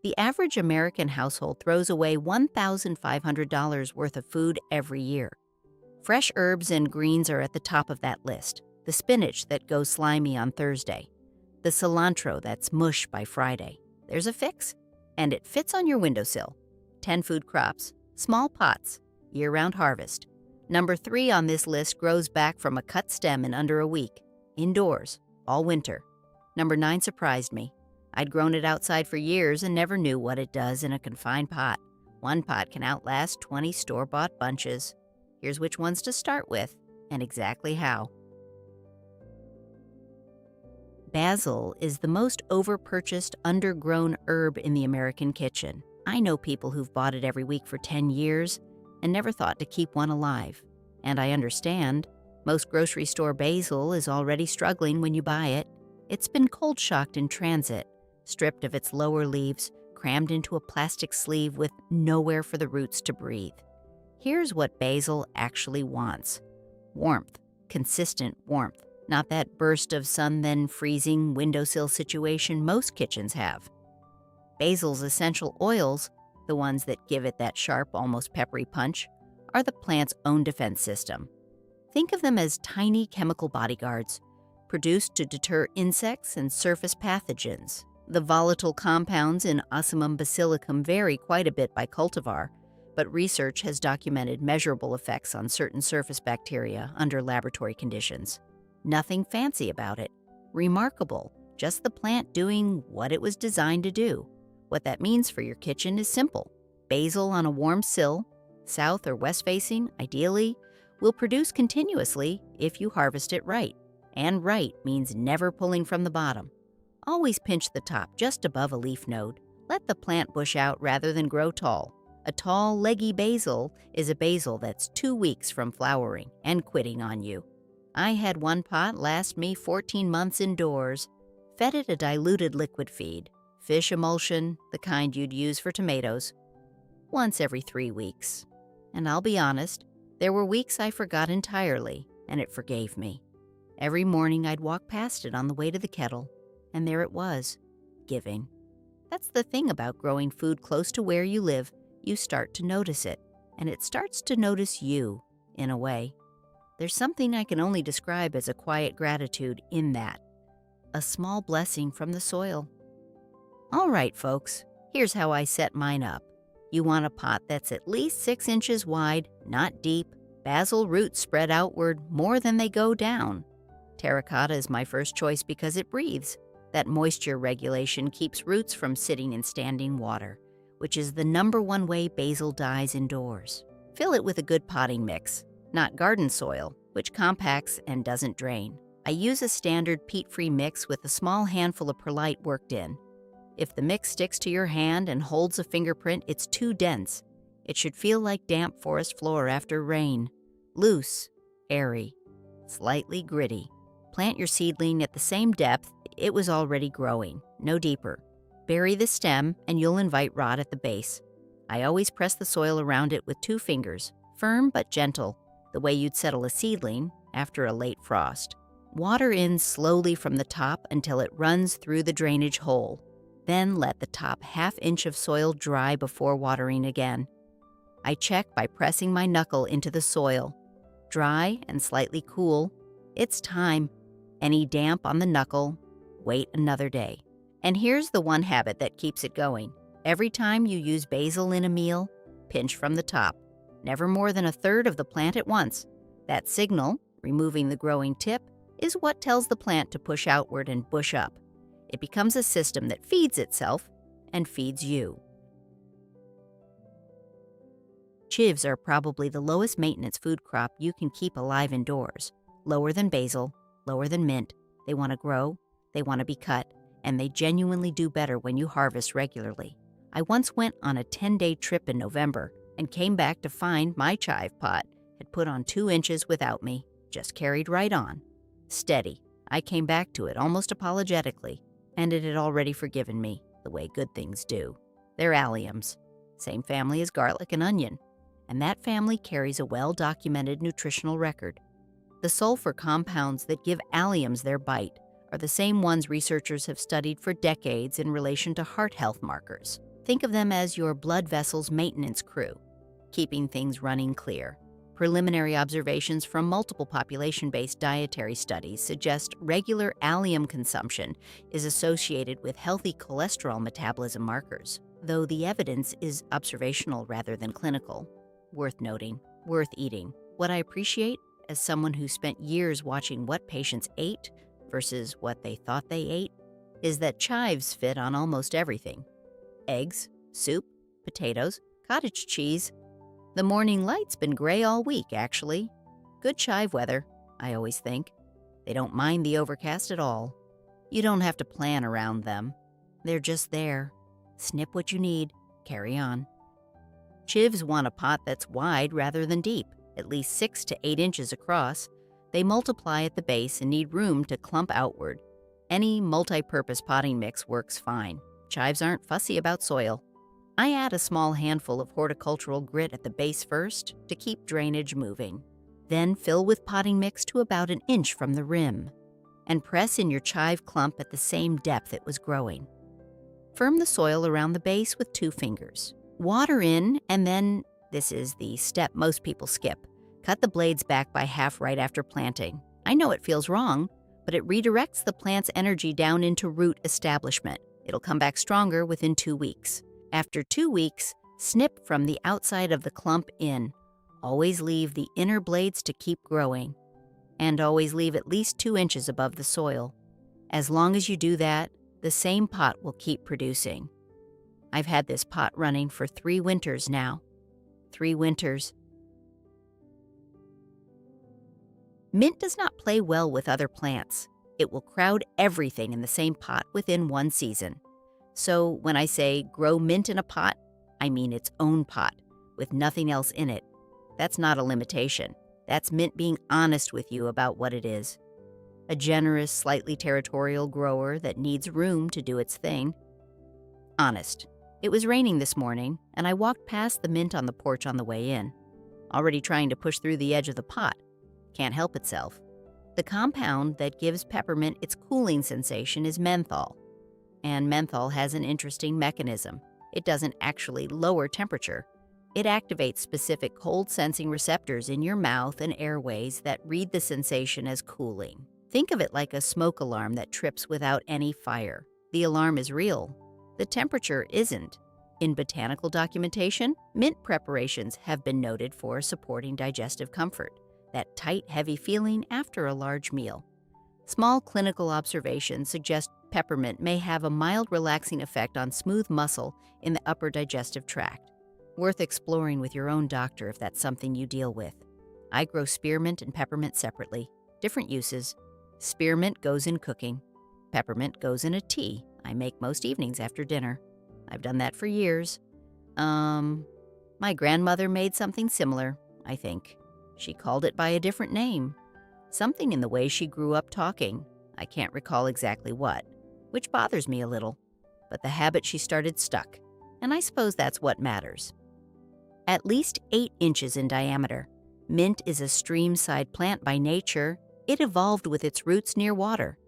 The average American household throws away $1,500 worth of food every year. Fresh herbs and greens are at the top of that list. The spinach that goes slimy on Thursday. The cilantro that's mush by Friday. There's a fix, and it fits on your windowsill. 10 food crops, small pots, year-round harvest. Number 3 on this list grows back from a cut stem in under a week, indoors, all winter. Number 9 surprised me. I'd grown it outside for years and never knew what it does in a confined pot. One pot can outlast 20 store-bought bunches. Here's which ones to start with, and exactly how. Basil is the most over-purchased, undergrown herb in the American kitchen. I know people who've bought it every week for 10 years and never thought to keep one alive. And I understand. Most grocery store basil is already struggling when you buy it. It's been cold-shocked in transit, stripped of its lower leaves, crammed into a plastic sleeve with nowhere for the roots to breathe. Here's what basil actually wants. Warmth, consistent warmth, not that burst of sun then freezing windowsill situation most kitchens have. Basil's essential oils, the ones that give it that sharp, almost peppery punch, are the plant's own defense system. Think of them as tiny chemical bodyguards, produced to deter insects and surface pathogens. The volatile compounds in Ocimum basilicum vary quite a bit by cultivar, but research has documented measurable effects on certain surface bacteria under laboratory conditions. Nothing fancy about it. Remarkable, just the plant doing what it was designed to do. What that means for your kitchen is simple. Basil on a warm sill, south or west facing, ideally, will produce continuously if you harvest it right. And right means never pulling from the bottom. Always pinch the top just above a leaf node. Let the plant bush out rather than grow tall. A tall, leggy basil is a basil that's 2 weeks from flowering and quitting on you. I had one pot last me 14 months indoors. Fed it a diluted liquid feed, fish emulsion, the kind you'd use for tomatoes, once every 3 weeks. And I'll be honest, there were weeks I forgot entirely, and it forgave me. Every morning I'd walk past it on the way to the kettle, and there it was, giving. That's the thing about growing food close to where you live. You start to notice it, and it starts to notice you, in a way. There's something I can only describe as a quiet gratitude in that. A small blessing from the soil. All right, folks, here's how I set mine up. You want a pot that's at least 6 inches wide, not deep, basil roots spread outward more than they go down. Terracotta is my first choice because it breathes. That moisture regulation keeps roots from sitting in standing water, which is the #1 way basil dies indoors. Fill it with a good potting mix, not garden soil, which compacts and doesn't drain. I use a standard peat-free mix with a small handful of perlite worked in. If the mix sticks to your hand and holds a fingerprint, it's too dense. It should feel like damp forest floor after rain. Loose, airy, slightly gritty. Plant your seedling at the same depth it was already growing, no deeper. Bury the stem and you'll invite rot at the base. I always press the soil around it with 2 fingers, firm but gentle, the way you'd settle a seedling after a late frost. Water in slowly from the top until it runs through the drainage hole. Then let the top ½ inch of soil dry before watering again. I check by pressing my knuckle into the soil. Dry and slightly cool. It's time. Any damp on the knuckle, wait another day. And here's the one habit that keeps it going. Every time you use basil in a meal, pinch from the top. Never more than 1/3 of the plant at once. That signal, removing the growing tip, is what tells the plant to push outward and bush up. It becomes a system that feeds itself and feeds you. Chives are probably the lowest maintenance food crop you can keep alive indoors. Lower than basil, lower than mint. They want to grow, they want to be cut, and they genuinely do better when you harvest regularly. I once went on a 10-day trip in November and came back to find my chive pot had put on 2 inches without me, just carried right on. Steady. I came back to it almost apologetically, and it had already forgiven me, the way good things do. They're alliums, same family as garlic and onion, and that family carries a well-documented nutritional record. The sulfur compounds that give alliums their bite are the same ones researchers have studied for decades in relation to heart health markers. Think of them as your blood vessel's maintenance crew, keeping things running clear. Preliminary observations from multiple population-based dietary studies suggest regular allium consumption is associated with healthy cholesterol metabolism markers, though the evidence is observational rather than clinical. Worth noting, worth eating. What I appreciate, as someone who spent years watching what patients ate versus what they thought they ate, is that chives fit on almost everything. Eggs, soup, potatoes, cottage cheese. The morning light's been gray all week, actually. Good chive weather, I always think. They don't mind the overcast at all. You don't have to plan around them. They're just there. Snip what you need, carry on. Chives want a pot that's wide rather than deep, at least 6 to 8 inches across. They multiply at the base and need room to clump outward. Any multi-purpose potting mix works fine. Chives aren't fussy about soil. I add a small handful of horticultural grit at the base first to keep drainage moving. Then fill with potting mix to about 1 inch from the rim, and press in your chive clump at the same depth it was growing. Firm the soil around the base with 2 fingers. Water in, and then, this is the step most people skip, cut the blades back by half right after planting. I know it feels wrong, but it redirects the plant's energy down into root establishment. It'll come back stronger within 2 weeks. After 2 weeks, snip from the outside of the clump in. Always leave the inner blades to keep growing. And always leave at least 2 inches above the soil. As long as you do that, the same pot will keep producing. I've had this pot running for 3 winters now. 3 winters. Mint does not play well with other plants. It will crowd everything in the same pot within 1 season. So when I say grow mint in a pot, I mean its own pot, with nothing else in it. That's not a limitation. That's mint being honest with you about what it is. A generous, slightly territorial grower that needs room to do its thing. Honest. It was raining this morning, and I walked past the mint on the porch on the way in, already trying to push through the edge of the pot. Can't help itself. The compound that gives peppermint its cooling sensation is menthol. And menthol has an interesting mechanism. It doesn't actually lower temperature. It activates specific cold-sensing receptors in your mouth and airways that read the sensation as cooling. Think of it like a smoke alarm that trips without any fire. The alarm is real. The temperature isn't. In botanical documentation, mint preparations have been noted for supporting digestive comfort, that tight, heavy feeling after a large meal. Small clinical observations suggest peppermint may have a mild relaxing effect on smooth muscle in the upper digestive tract. Worth exploring with your own doctor if that's something you deal with. I grow spearmint and peppermint separately. Different uses. Spearmint goes in cooking. Peppermint goes in a tea I make most evenings after dinner. I've done that for years. My grandmother made something similar, I think. She called it by a different name. Something in the way she grew up talking. I can't recall exactly what, which bothers me a little. But the habit she started stuck, and I suppose that's what matters. At least 8 inches in diameter. Mint is a stream-side plant by nature. It evolved with its roots near water.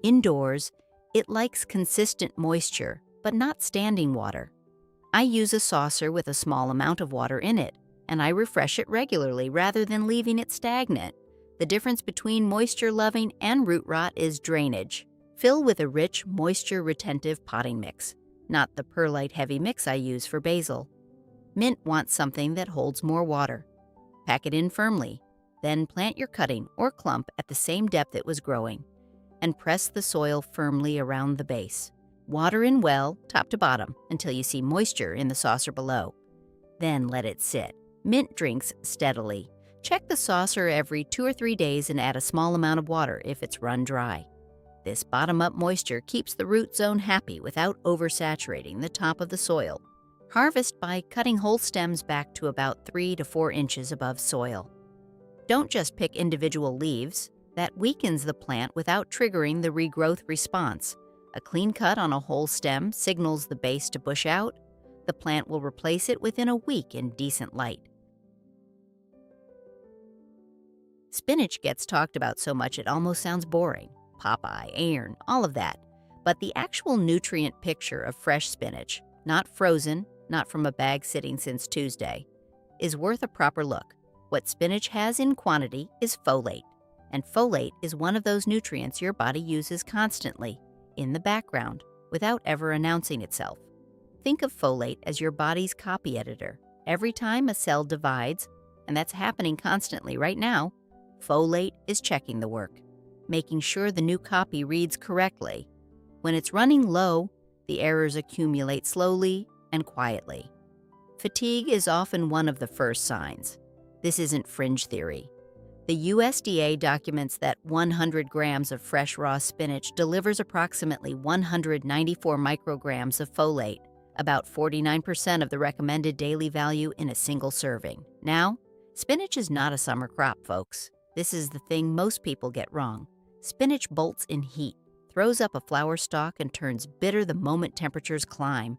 Indoors, it likes consistent moisture, but not standing water. I use a saucer with a small amount of water in it, and I refresh it regularly rather than leaving it stagnant. The difference between moisture-loving and root rot is drainage. Fill with a rich, moisture-retentive potting mix, not the perlite heavy mix I use for basil. Mint wants something that holds more water. Pack it in firmly, then plant your cutting or clump at the same depth it was growing, and press the soil firmly around the base. Water in well, top to bottom, until you see moisture in the saucer below. Then let it sit. Mint drinks steadily. Check the saucer every 2 or 3 days and add a small amount of water if it's run dry. This bottom-up moisture keeps the root zone happy without oversaturating the top of the soil. Harvest by cutting whole stems back to about 3 to 4 inches above soil. Don't just pick individual leaves. That weakens the plant without triggering the regrowth response. A clean cut on a whole stem signals the base to bush out. The plant will replace it within a week in decent light. Spinach gets talked about so much it almost sounds boring. Popeye, iron, all of that. But the actual nutrient picture of fresh spinach, not frozen, not from a bag sitting since Tuesday, is worth a proper look. What spinach has in quantity is folate, and folate is one of those nutrients your body uses constantly, in the background, without ever announcing itself. Think of folate as your body's copy editor. Every time a cell divides, and that's happening constantly right now, folate is checking the work, making sure the new copy reads correctly. When it's running low, the errors accumulate slowly and quietly. Fatigue is often one of the first signs. This isn't fringe theory. The USDA documents that 100 grams of fresh raw spinach delivers approximately 194 micrograms of folate, about 49% of the recommended daily value in a single serving. Now, spinach is not a summer crop, folks. This is the thing most people get wrong. Spinach bolts in heat, throws up a flower stalk, and turns bitter the moment temperatures climb.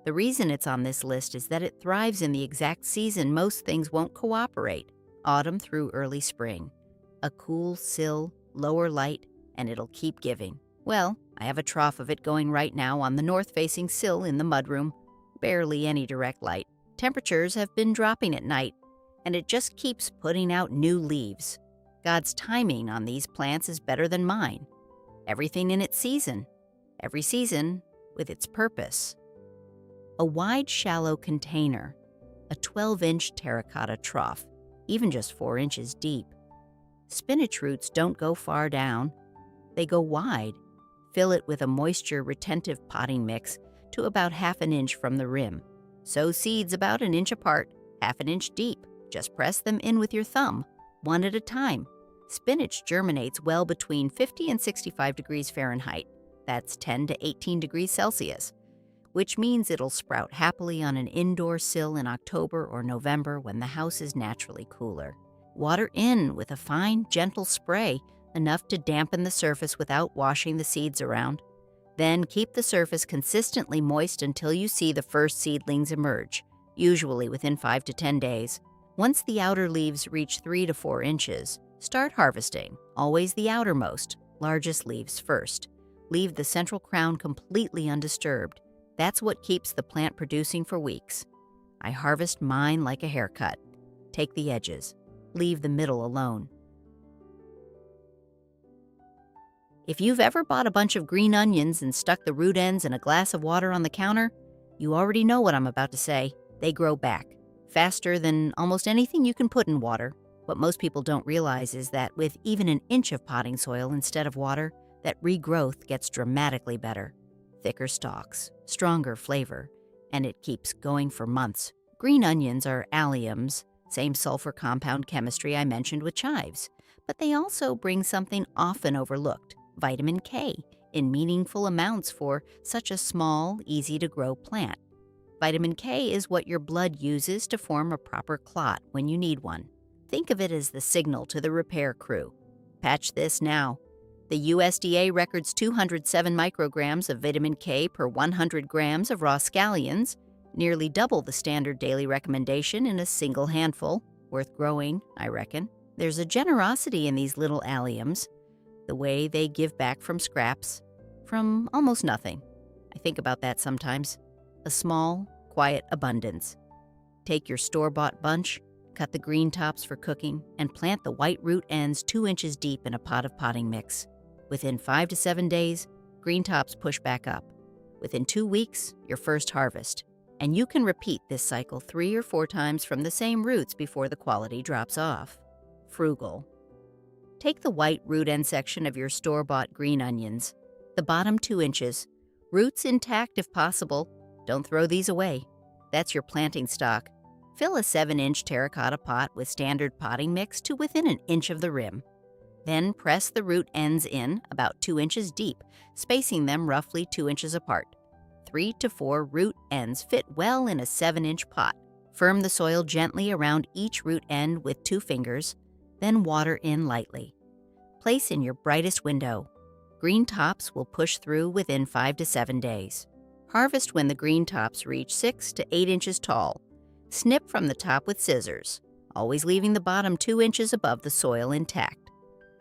The reason it's on this list is that it thrives in the exact season most things won't cooperate, autumn through early spring. A cool sill, lower light, and it'll keep giving. Well, I have a trough of it going right now on the north-facing sill in the mudroom. Barely any direct light. Temperatures have been dropping at night, and it just keeps putting out new leaves. God's timing on these plants is better than mine. Everything in its season. Every season with its purpose. A wide, shallow container, a 12-inch terracotta trough, even just 4 inches deep. Spinach roots don't go far down. They go wide. Fill it with a moisture-retentive potting mix to about half an inch from the rim. Sow seeds about an inch apart, half an inch deep. Just press them in with your thumb, one at a time. Spinach germinates well between 50 and 65 degrees Fahrenheit. That's 10 to 18 degrees Celsius, which means it'll sprout happily on an indoor sill in October or November when the house is naturally cooler. Water in with a fine, gentle spray, enough to dampen the surface without washing the seeds around. Then keep the surface consistently moist until you see the first seedlings emerge, usually within 5 to 10 days. Once the outer leaves reach 3 to 4 inches, start harvesting, always the outermost, largest leaves first. Leave the central crown completely undisturbed. That's what keeps the plant producing for weeks. I harvest mine like a haircut. Take the edges. Leave the middle alone. If you've ever bought a bunch of green onions and stuck the root ends in a glass of water on the counter, you already know what I'm about to say. They grow back, faster than almost anything you can put in water. What most people don't realize is that with even an inch of potting soil instead of water, that regrowth gets dramatically better. Thicker stalks, stronger flavor, and it keeps going for months. Green onions are alliums, same sulfur compound chemistry I mentioned with chives, but they also bring something often overlooked, vitamin K, in meaningful amounts for such a small, easy-to-grow plant. Vitamin K is what your blood uses to form a proper clot when you need one. Think of it as the signal to the repair crew. Patch this now. The USDA records 207 micrograms of vitamin K per 100 grams of raw scallions, nearly double the standard daily recommendation in a single handful. Worth growing, I reckon. There's a generosity in these little alliums, the way they give back from scraps, from almost nothing. I think about that sometimes. A small, quiet abundance. Take your store-bought bunch, cut the green tops for cooking, and plant the white root ends 2 inches deep in a pot of potting mix. Within 5 to 7 days, green tops push back up. Within 2 weeks, your first harvest. And you can repeat this cycle 3 or 4 times from the same roots before the quality drops off. Frugal. Take the white root end section of your store-bought green onions, the bottom 2 inches, roots intact if possible. Don't throw these away. That's your planting stock. Fill a 7-inch terracotta pot with standard potting mix to within an inch of the rim. Then press the root ends in about 2 inches deep, spacing them roughly 2 inches apart. 3 to 4 root ends fit well in a 7-inch pot. Firm the soil gently around each root end with 2 fingers, then water in lightly. Place in your brightest window. Green tops will push through within 5 to 7 days. Harvest when the green tops reach 6 to 8 inches tall. Snip from the top with scissors, always leaving the bottom 2 inches above the soil intact.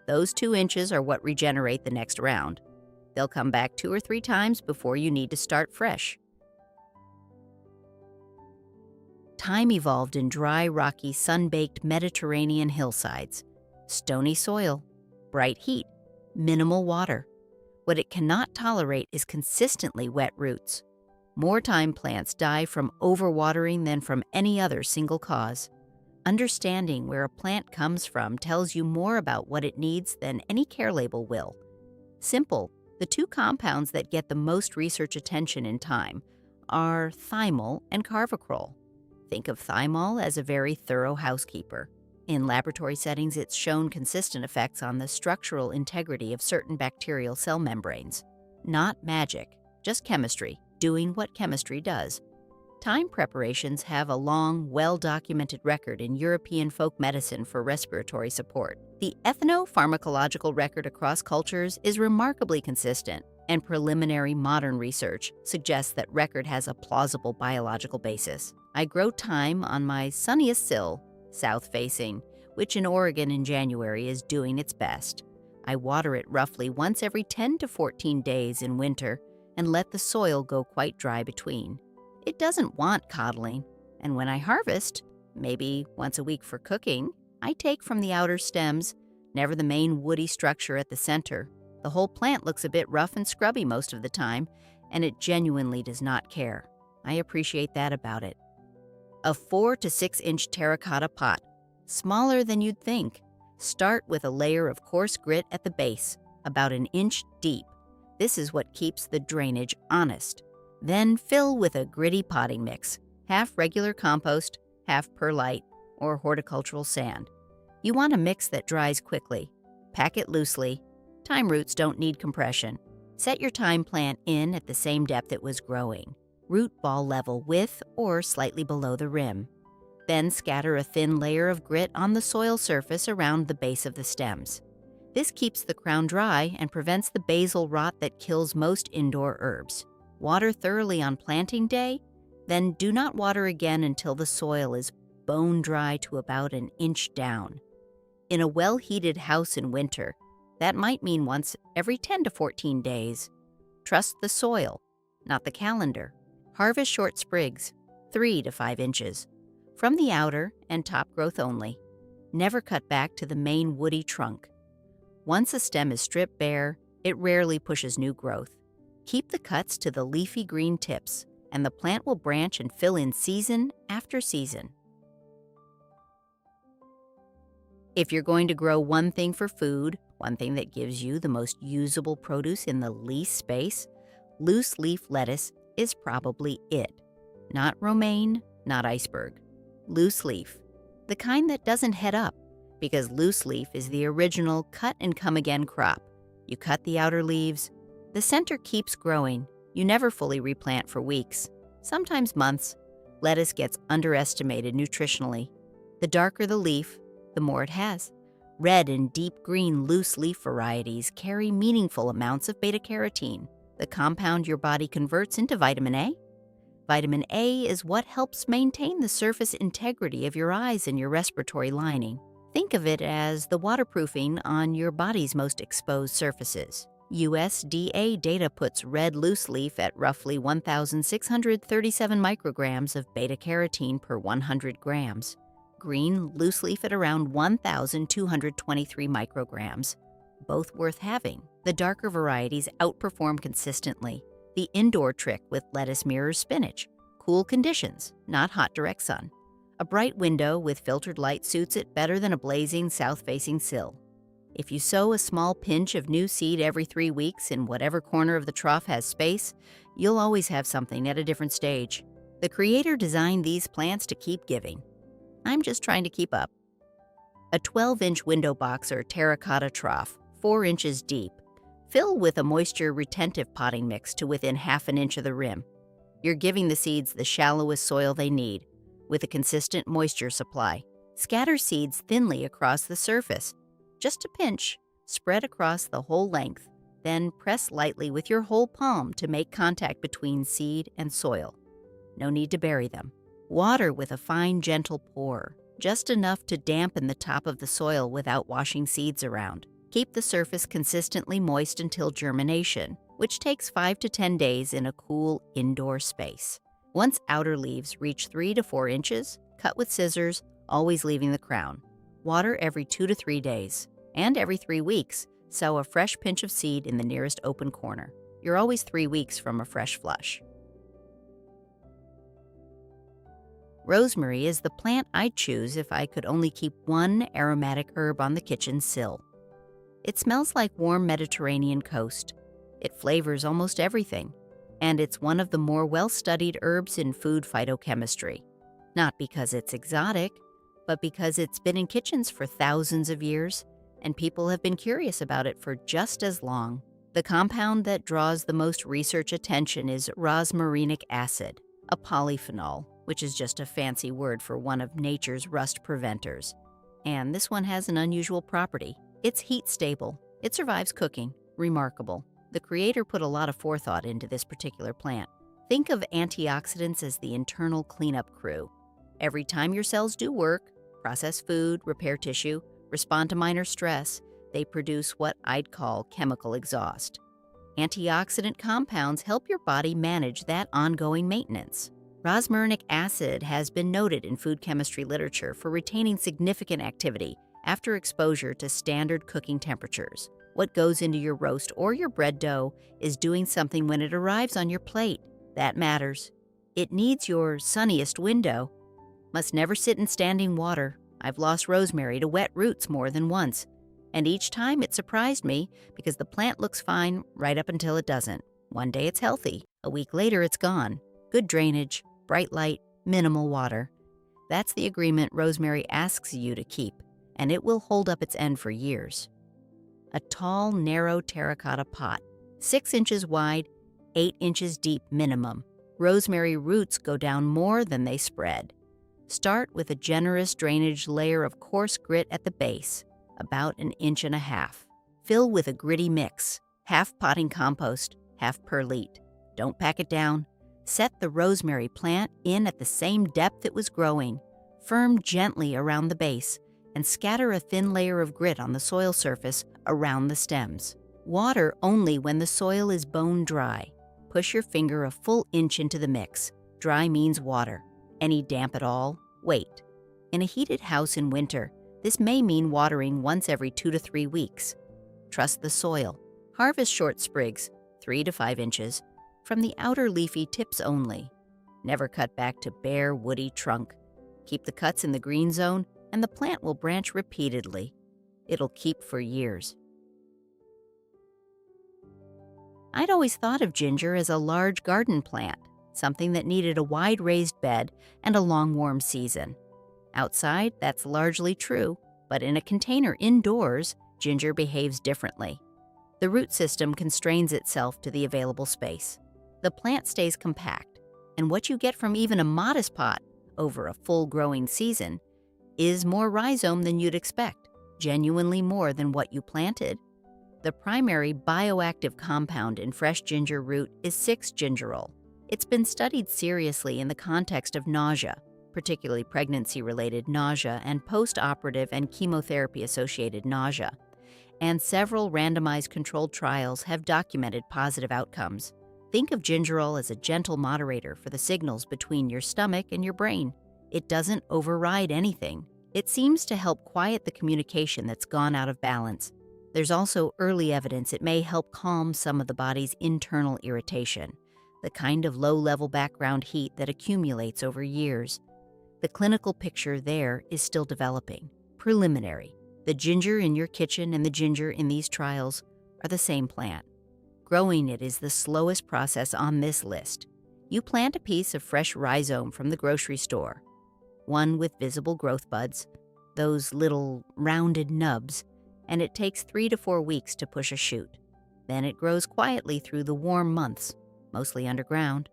Those 2 inches are what regenerate the next round. They'll come back 2 or 3 times before you need to start fresh. Thyme evolved in dry, rocky, sun-baked Mediterranean hillsides. Stony soil, bright heat, minimal water. What it cannot tolerate is consistently wet roots. More thyme plants die from overwatering than from any other single cause. Understanding where a plant comes from tells you more about what it needs than any care label will. Simple, the two compounds that get the most research attention in thyme are thymol and carvacrol. Think of thymol as a very thorough housekeeper. In laboratory settings, it's shown consistent effects on the structural integrity of certain bacterial cell membranes. Not magic, just chemistry, doing what chemistry does. Thyme preparations have a long, well-documented record in European folk medicine for respiratory support. The ethnopharmacological record across cultures is remarkably consistent, and preliminary modern research suggests that record has a plausible biological basis. I grow thyme on my sunniest sill, south-facing, which in Oregon in January is doing its best. I water it roughly once every 10 to 14 days in winter and let the soil go quite dry between. It doesn't want coddling, and when I harvest, maybe once a week for cooking, I take from the outer stems, never the main woody structure at the center. The whole plant looks a bit rough and scrubby most of the time, and it genuinely does not care. I appreciate that about it. A 4 to 6 inch terracotta pot, smaller than you'd think. Start with a layer of coarse grit at the base, about an inch deep. This is what keeps the drainage honest. Then fill with a gritty potting mix, half regular compost, half perlite, or horticultural sand. You want a mix that dries quickly. Pack it loosely. Thyme roots don't need compression. Set your thyme plant in at the same depth it was growing, root ball level with or slightly below the rim. Then scatter a thin layer of grit on the soil surface around the base of the stems. This keeps the crown dry and prevents the basal rot that kills most indoor herbs. Water thoroughly on planting day, then do not water again until the soil is bone dry to about an inch down. In a well-heated house in winter, that might mean once every 10 to 14 days. Trust the soil, not the calendar. Harvest short sprigs, 3 to 5 inches, from the outer and top growth only. Never cut back to the main woody trunk. Once a stem is stripped bare, it rarely pushes new growth. Keep the cuts to the leafy green tips, and the plant will branch and fill in season after season. If you're going to grow one thing for food, one thing that gives you the most usable produce in the least space, loose leaf lettuce is probably it. Not romaine, not iceberg. Loose leaf, the kind that doesn't head up, because loose leaf is the original cut-and-come-again crop. You cut the outer leaves. The center keeps growing. You never fully replant for weeks, sometimes months. Lettuce gets underestimated nutritionally. The darker the leaf, the more it has. Red and deep green loose leaf varieties carry meaningful amounts of beta-carotene, the compound your body converts into vitamin A. Vitamin A is what helps maintain the surface integrity of your eyes and your respiratory lining. Think of it as the waterproofing on your body's most exposed surfaces. USDA data puts red loose leaf at roughly 1,637 micrograms of beta-carotene per 100 grams. Green loose leaf at around 1,223 micrograms. Both worth having. The darker varieties outperform consistently. The indoor trick with lettuce mirrors spinach. Cool conditions, not hot direct sun. A bright window with filtered light suits it better than a blazing south-facing sill. If you sow a small pinch of new seed every 3 weeks in whatever corner of the trough has space, you'll always have something at a different stage. The Creator designed these plants to keep giving. I'm just trying to keep up. A 12-inch window box or terracotta trough, 4 inches deep. Fill with a moisture-retentive potting mix to within half an inch of the rim. You're giving the seeds the shallowest soil they need, with a consistent moisture supply. Scatter seeds thinly across the surface. Just a pinch, spread across the whole length, then press lightly with your whole palm to make contact between seed and soil. No need to bury them. Water with a fine, gentle pour, just enough to dampen the top of the soil without washing seeds around. Keep the surface consistently moist until germination, which takes 5 to 10 days in a cool indoor space. Once outer leaves reach 3 to 4 inches, cut with scissors, always leaving the crown. Water every 2 to 3 days. And every 3 weeks, sow a fresh pinch of seed in the nearest open corner. You're always 3 weeks from a fresh flush. Rosemary is the plant I'd choose if I could only keep one aromatic herb on the kitchen sill. It smells like warm Mediterranean coast. It flavors almost everything, and it's one of the more well-studied herbs in food phytochemistry. Not because it's exotic, but because it's been in kitchens for thousands of years, and people have been curious about it for just as long. The compound that draws the most research attention is rosmarinic acid, a polyphenol, which is just a fancy word for one of nature's rust preventers. And this one has an unusual property. It's heat stable. It survives cooking. Remarkable. The creator put a lot of forethought into this particular plant. Think of antioxidants as the internal cleanup crew. Every time your cells do work, process food, repair tissue, respond to minor stress, they produce what I'd call chemical exhaust. Antioxidant compounds help your body manage that ongoing maintenance. Rosmarinic acid has been noted in food chemistry literature for retaining significant activity after exposure to standard cooking temperatures. What goes into your roast or your bread dough is doing something when it arrives on your plate. That matters. It needs your sunniest window. Must never sit in standing water. I've lost rosemary to wet roots more than once, and each time it surprised me because the plant looks fine right up until it doesn't. One day it's healthy, a week later it's gone. Good drainage, bright light, minimal water. That's the agreement rosemary asks you to keep, and it will hold up its end for years. A tall, narrow terracotta pot, 6 inches wide, 8 inches deep minimum. Rosemary roots go down more than they spread. Start with a generous drainage layer of coarse grit at the base, about 1.5 inches. Fill with a gritty mix, half potting compost, half perlite. Don't pack it down. Set the rosemary plant in at the same depth it was growing. Firm gently around the base and scatter a thin layer of grit on the soil surface around the stems. Water only when the soil is bone dry. Push your finger a full inch into the mix. Dry means water. Any damp at all? Wait. In a heated house in winter, this may mean watering once every 2 to 3 weeks. Trust the soil. Harvest short sprigs, 3 to 5 inches, from the outer leafy tips only. Never cut back to bare, woody trunk. Keep the cuts in the green zone, and the plant will branch repeatedly. It'll keep for years. I'd always thought of ginger as a large garden plant, something that needed a wide raised bed and a long warm season. Outside, that's largely true, but in a container indoors, ginger behaves differently. The root system constrains itself to the available space. The plant stays compact, and what you get from even a modest pot over a full growing season is more rhizome than you'd expect, genuinely more than what you planted. The primary bioactive compound in fresh ginger root is 6-gingerol. It's been studied seriously in the context of nausea, particularly pregnancy-related nausea and post-operative and chemotherapy-associated nausea, and several randomized controlled trials have documented positive outcomes. Think of gingerol as a gentle moderator for the signals between your stomach and your brain. It doesn't override anything. It seems to help quiet the communication that's gone out of balance. There's also early evidence it may help calm some of the body's internal irritation, the kind of low-level background heat that accumulates over years. The clinical picture there is still developing. Preliminary. The ginger in your kitchen and the ginger in these trials are the same plant. Growing it is the slowest process on this list. You plant a piece of fresh rhizome from the grocery store, one with visible growth buds, those little rounded nubs, and it takes 3 to 4 weeks to push a shoot. Then it grows quietly through the warm months, mostly underground.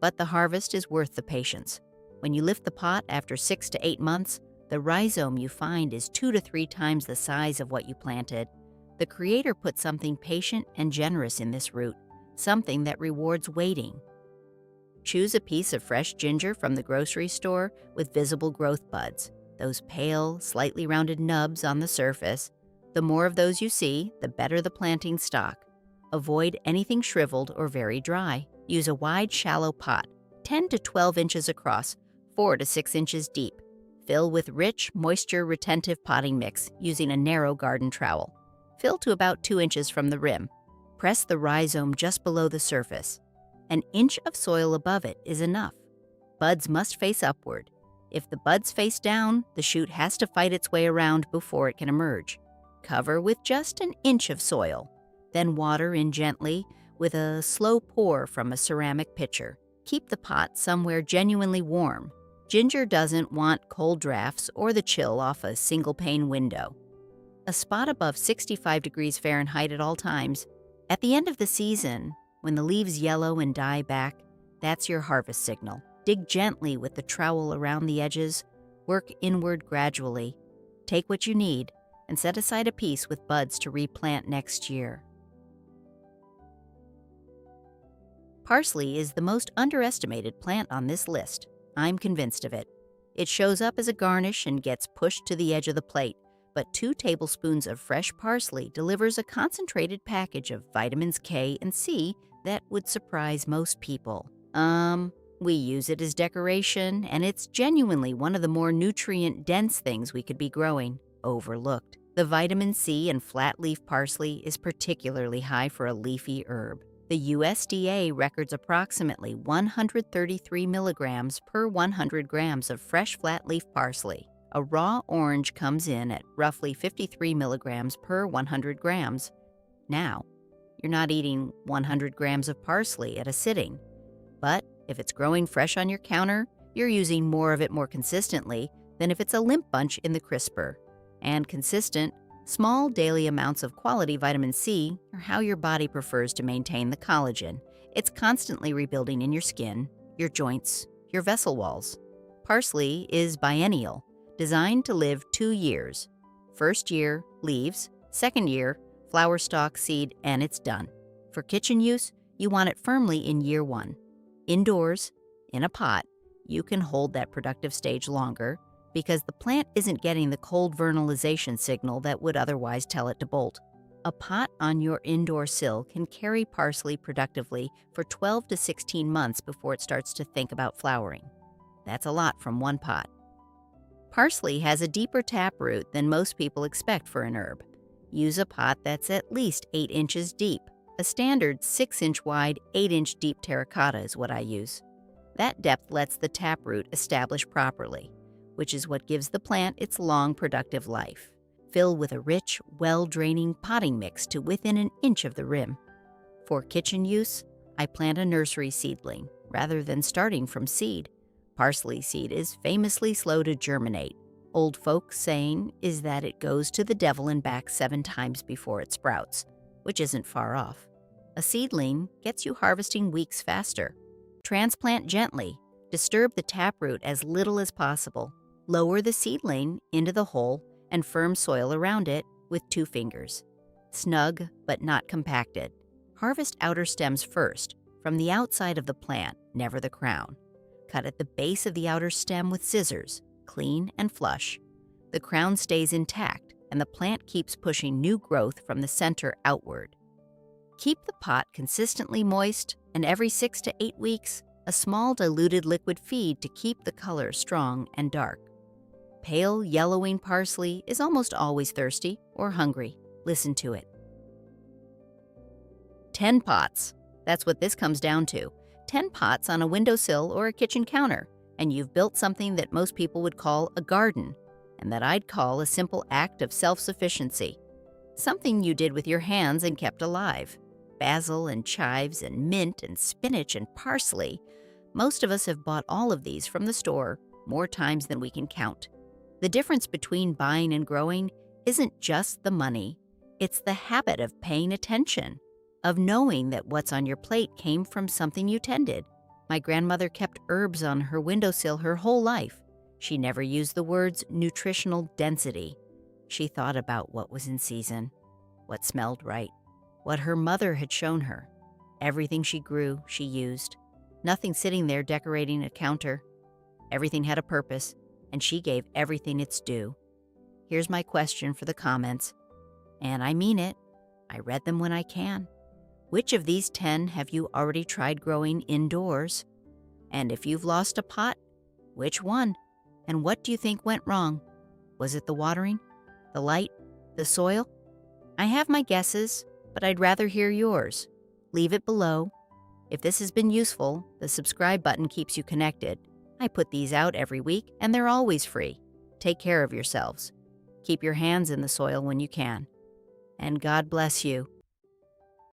But the harvest is worth the patience. When you lift the pot after 6 to 8 months, the rhizome you find is 2 to 3 times the size of what you planted. The Creator put something patient and generous in this root, something that rewards waiting. Choose a piece of fresh ginger from the grocery store with visible growth buds, those pale, slightly rounded nubs on the surface. The more of those you see, the better the planting stock. Avoid anything shriveled or very dry. Use a wide, shallow pot, 10 to 12 inches across, 4 to 6 inches deep. Fill with rich, moisture-retentive potting mix using a narrow garden trowel. Fill to about 2 inches from the rim. Press the rhizome just below the surface. An inch of soil above it is enough. Buds must face upward. If the buds face down, the shoot has to fight its way around before it can emerge. Cover with just an inch of soil. Then water in gently with a slow pour from a ceramic pitcher. Keep the pot somewhere genuinely warm. Ginger doesn't want cold drafts or the chill off a single-pane window. A spot above 65 degrees Fahrenheit at all times. At the end of the season, when the leaves yellow and die back, that's your harvest signal. Dig gently with the trowel around the edges. Work inward gradually. Take what you need and set aside a piece with buds to replant next year. Parsley is the most underestimated plant on this list. I'm convinced of it. It shows up as a garnish and gets pushed to the edge of the plate, but 2 tablespoons of fresh parsley delivers a concentrated package of vitamins K and C that would surprise most people. We use it as decoration, and it's genuinely one of the more nutrient-dense things we could be growing, overlooked. The vitamin C in flat-leaf parsley is particularly high for a leafy herb. The USDA records approximately 133 milligrams per 100 grams of fresh flat-leaf parsley. A raw orange comes in at roughly 53 milligrams per 100 grams. Now, you're not eating 100 grams of parsley at a sitting. But if it's growing fresh on your counter, you're using more of it more consistently than if it's a limp bunch in the crisper. And consistent, small daily amounts of quality vitamin C are how your body prefers to maintain the collagen. It's constantly rebuilding in your skin, your joints, your vessel walls. Parsley is biennial, designed to live 2 years. First year, leaves. Second year, flower stalk, seed, and it's done. For kitchen use, you want it firmly in year 1. Indoors, in a pot, you can hold that productive stage longer because the plant isn't getting the cold vernalization signal that would otherwise tell it to bolt. A pot on your indoor sill can carry parsley productively for 12 to 16 months before it starts to think about flowering. That's a lot from one pot. Parsley has a deeper taproot than most people expect for an herb. Use a pot that's at least 8 inches deep. A standard 6-inch wide, 8-inch deep terracotta is what I use. That depth lets the taproot establish properly, which is what gives the plant its long, productive life. Fill with a rich, well-draining potting mix to within an inch of the rim. For kitchen use, I plant a nursery seedling rather than starting from seed. Parsley seed is famously slow to germinate. Old folks' saying is that it goes to the devil and back 7 times before it sprouts, which isn't far off. A seedling gets you harvesting weeks faster. Transplant gently. Disturb the taproot as little as possible. Lower the seedling into the hole and firm soil around it with 2 fingers. Snug but not compacted. Harvest outer stems first, from the outside of the plant, never the crown. Cut at the base of the outer stem with scissors, clean and flush. The crown stays intact, and the plant keeps pushing new growth from the center outward. Keep the pot consistently moist, and every 6 to 8 weeks, a small diluted liquid feed to keep the color strong and dark. Pale, yellowing parsley is almost always thirsty or hungry. Listen to it. 10 pots. That's what this comes down to. 10 pots on a windowsill or a kitchen counter, and you've built something that most people would call a garden, and that I'd call a simple act of self-sufficiency. Something you did with your hands and kept alive. Basil and chives and mint and spinach and parsley. Most of us have bought all of these from the store more times than we can count. The difference between buying and growing isn't just the money. It's the habit of paying attention, of knowing that what's on your plate came from something you tended. My grandmother kept herbs on her windowsill her whole life. She never used the words nutritional density. She thought about what was in season, what smelled right, what her mother had shown her. Everything she grew, she used. Nothing sitting there decorating a counter. Everything had a purpose, and she gave everything its due. Here's my question for the comments, and I mean it. I read them when I can. Which of these 10 have you already tried growing indoors? And if you've lost a pot, which one? And what do you think went wrong? Was it the watering? The light? The soil? I have my guesses, but I'd rather hear yours. Leave it below. If this has been useful, the subscribe button keeps you connected. I put these out every week, and they're always free. Take care of yourselves. Keep your hands in the soil when you can. And God bless you.